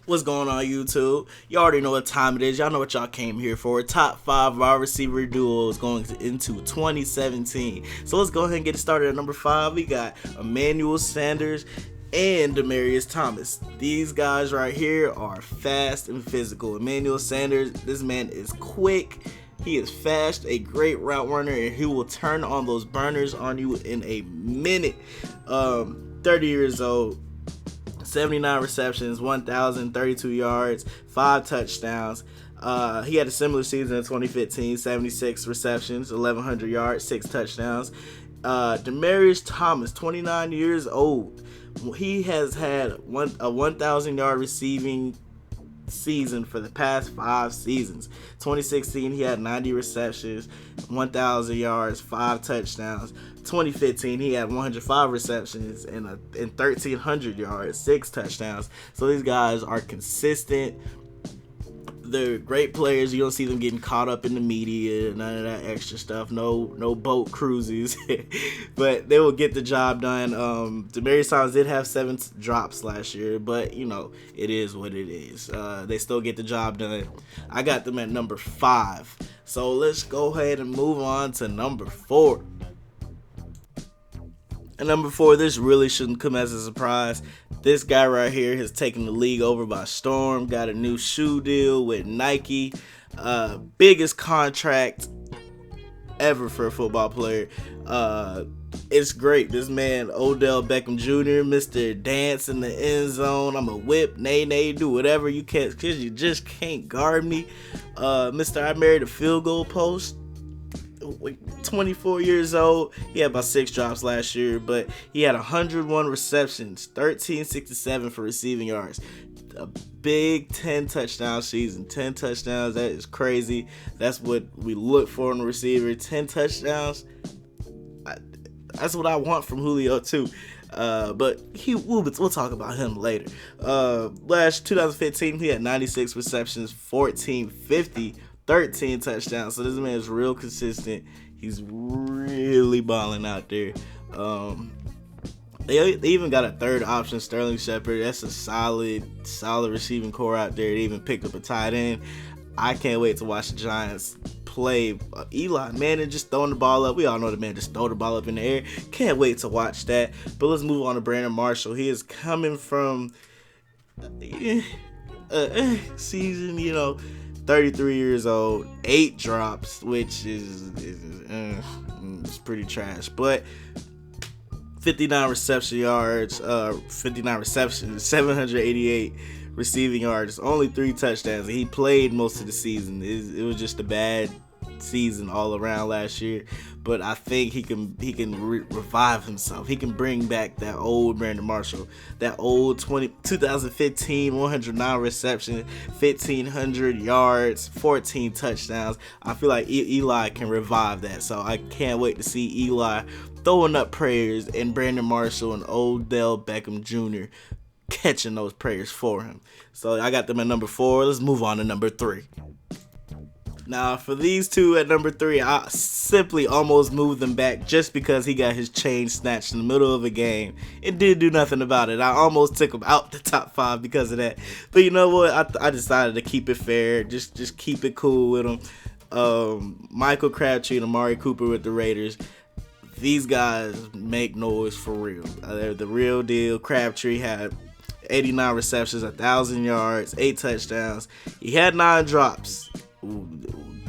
What's going on, YouTube? You already know what time it is. Y'all know what y'all came here for. Top 5 wide receiver duos going into 2017. So let's go ahead and get it started at number 5. We got Emmanuel Sanders and Demaryius Thomas. These guys right here are fast and physical. Emmanuel Sanders, this man is quick. He is fast, a great route runner, and he will turn on those burners on you in a minute. 30 years old. 79 receptions, 1,032 yards, 5 touchdowns. He had a similar season in 2015, 76 receptions, 1,100 yards, 6 touchdowns. Demaryius Thomas, 29 years old. He has had a 1,000-yard receiving season for the past 5 seasons. 2016, he had 90 receptions, 1,000 yards, 5 touchdowns. 2015, he had 105 receptions and 1,300 yards, 6 touchdowns. So these guys are consistent. They're great players. You don't see them getting caught up in the media, none of that extra stuff. No boat cruises, but they will get the job done. Demaryius Thomas did have 7 drops last year, but you know it is what it is. They still get the job done. I got them at number 5. So let's go ahead and move on to number 4. And number 4, this really shouldn't come as a surprise. This guy right here has taken the league over by storm. Got a new shoe deal with Nike. Biggest contract ever for a football player. It's great. This man, Odell Beckham Jr., Mr. Dance in the end zone. I'm a whip, nay, do whatever you can because you just can't guard me. Mr. I married a field goal post. 24 years old. He had about 6 drops last year, but he had 101 receptions, 1,367 for receiving yards. A big 10 touchdown season. 10 touchdowns, that is crazy. That's what we look for in a receiver. 10 touchdowns. That's what I want from Julio too. But we'll talk about him later. Last 2015, he had 96 receptions, 1,450. 13 touchdowns. So this man is real consistent. He's really balling out there. They even got a third option, Sterling Shepard. That's a solid receiving core out there. They even picked up a tight end. I can't wait to watch the Giants play. Eli Manning just throwing the ball up. We all know the man just throw the ball up in the air. Can't wait to watch that. But let's move on to Brandon Marshall. He is coming from season, 33 years old, 8 drops, which is pretty trash. But 59 reception yards, 59 receptions, 788 receiving yards, only 3 touchdowns. And he played most of the season. It was just a bad season all around last year, but I think he can revive himself. He can bring back that old Brandon Marshall, that old 2015 109 reception, 1,500 yards, 14 touchdowns. I feel like Eli can revive that, so I can't wait to see Eli throwing up prayers and Brandon Marshall and Odell Beckham Jr. catching those prayers for him. So I got them at number 4. Let's move on to number 3. Now, for these two at number 3, I simply almost moved them back just because he got his chain snatched in the middle of a game and didn't do nothing about it. I almost took him out the top 5 because of that. But you know what? I decided to keep it fair, just keep it cool with him. Michael Crabtree and Amari Cooper with the Raiders. These guys make noise for real. They're the real deal. Crabtree had 89 receptions, 1,000 yards, 8 touchdowns. He had 9 drops. Ooh,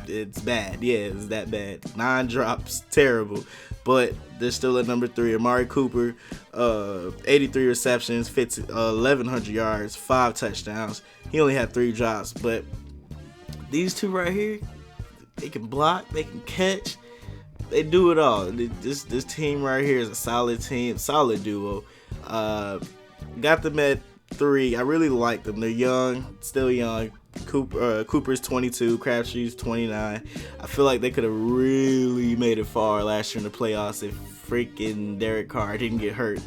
it's bad. Yeah, it's that bad. 9 drops, terrible. But they're still at number 3. Amari Cooper, 83 receptions, 1,100 yards, 5 touchdowns. He only had 3 drops. But these two right here, they can block, they can catch, they do it all. This team right here is a solid team, solid duo. Got them at 3. I really like them. They're young, still young. Cooper's 22, Crabtree's 29. I feel like they could have really made it far last year in the playoffs if freaking Derek Carr didn't get hurt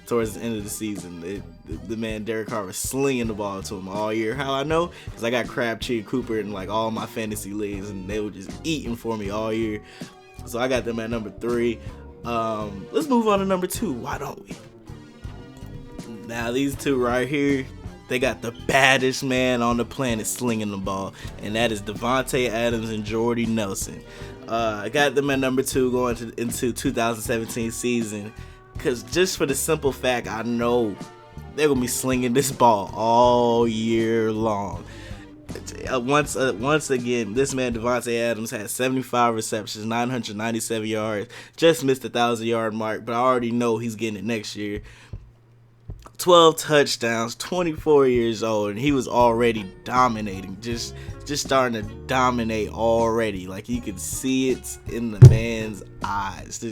towards the end of the season. The man Derek Carr was slinging the ball to him all year. How I know? Because I got Crabtree and Cooper in like all my fantasy leagues, and they were just eating for me all year. So I got them at number 3. Let's move on to number 2. Why don't we? Now these two right here, they got the baddest man on the planet slinging the ball, and that is Davante Adams and Jordy Nelson. I got them at number 2 going into 2017 season, because just for the simple fact, I know they're going to be slinging this ball all year long. Once again, this man Davante Adams had 75 receptions, 997 yards, just missed the 1,000-yard mark, but I already know he's getting it next year. 12 touchdowns, 24 years old, and he was already dominating, just starting to dominate already. Like, you could see it in the man's eyes.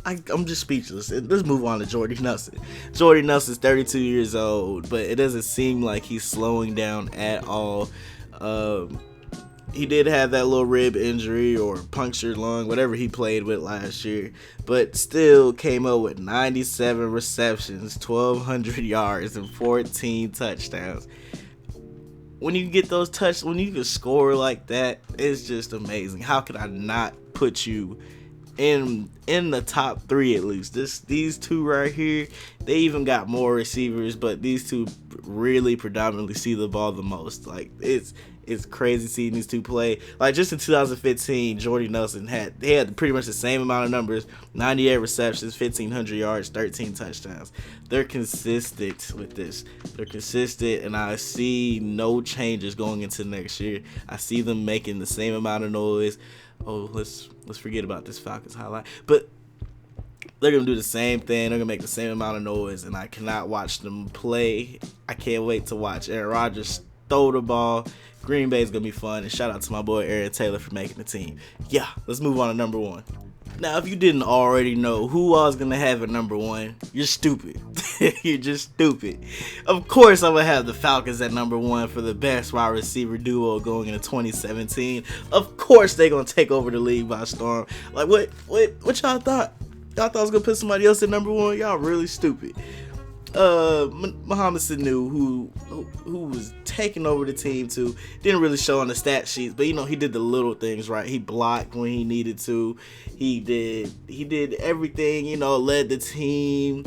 I'm just speechless. Let's move on to Jordy Nelson. Jordy Nelson's 32 years old, but it doesn't seem like he's slowing down at all. He did have that little rib injury or punctured lung, whatever he played with last year, but still came up with 97 receptions, 1,200 yards, and 14 touchdowns. When you get those when you can score like that, it's just amazing. How could I not put you in the top 3 at least? These two right here, they even got more receivers, but these two really predominantly see the ball the most. Like, it's crazy seeing these two play. Like, just in 2015, Jordy Nelson had pretty much the same amount of numbers, 98 receptions, 1,500 yards, 13 touchdowns. They're consistent with this. They're consistent, and I see no changes going into next year. I see them making the same amount of noise. Oh, let's forget about this Falcons highlight. But they're going to do the same thing. They're going to make the same amount of noise, and I cannot watch them play. I can't wait to watch Aaron Rodgers throw the ball. Green Bay's going to be fun, and shout out to my boy Aaron Taylor for making the team. Yeah, let's move on to number 1. Now, if you didn't already know who I was going to have at number 1, you're stupid. You're just stupid. Of course, I'm going to have the Falcons at number 1 for the best wide receiver duo going into 2017. Of course, they're going to take over the league by storm. Like, what y'all thought? Y'all thought I was going to put somebody else at number 1? Y'all really stupid. Mohamed Sanu, who was taking over the team too, didn't really show on the stat sheets, but he did the little things right. He blocked when he needed to. He did everything, led the team.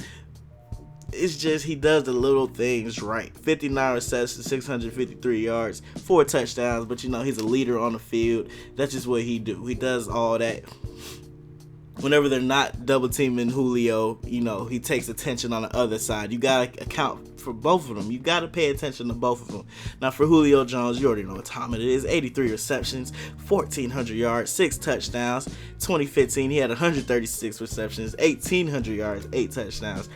It's just he does the little things right. 59 receptions, 653 yards, 4 touchdowns, but he's a leader on the field. That's just what he do. He does all that. Whenever they're not double teaming Julio, he takes attention on the other side. You got to account for both of them. You got to pay attention to both of them. Now, for Julio Jones, you already know what time it is. 83 receptions, 1,400 yards, 6 touchdowns. 2015, he had 136 receptions, 1,800 yards, 8 touchdowns.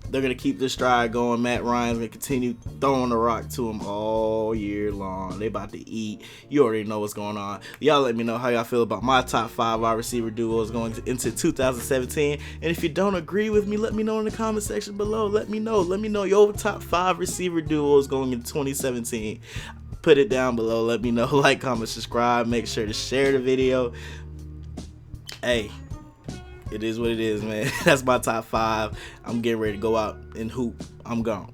They're going to keep this stride going. Matt Ryan's going to continue throwing the rock to him all year long. They about to eat. You already know what's going on. Y'all let me know how y'all feel about my top 5 wide receiver duos going into 2017. And if you don't agree with me, let me know in the comment section below. Let me know. Let me know your top 5 receiver duos going into 2017. Put it down below. Let me know. Like, comment, subscribe. Make sure to share the video. Hey. It is what it is, man. That's my top 5. I'm getting ready to go out and hoop. I'm gone.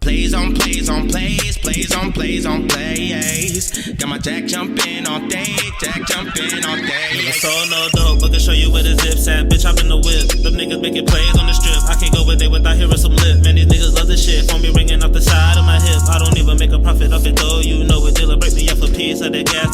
Plays on plays on plays, plays on plays on plays. Got my jack jumping all day, jack jumping all day. Never sold no dope, but can show you where the zip's at. Bitch, hop in the whip. Them niggas making plays on the strip. I can't go with it without hearing some lip. Man, these niggas love this shit. Phone me ringing off the side of my hip. I don't even make a profit off it though. You know it, dealer break me up a piece of that gas.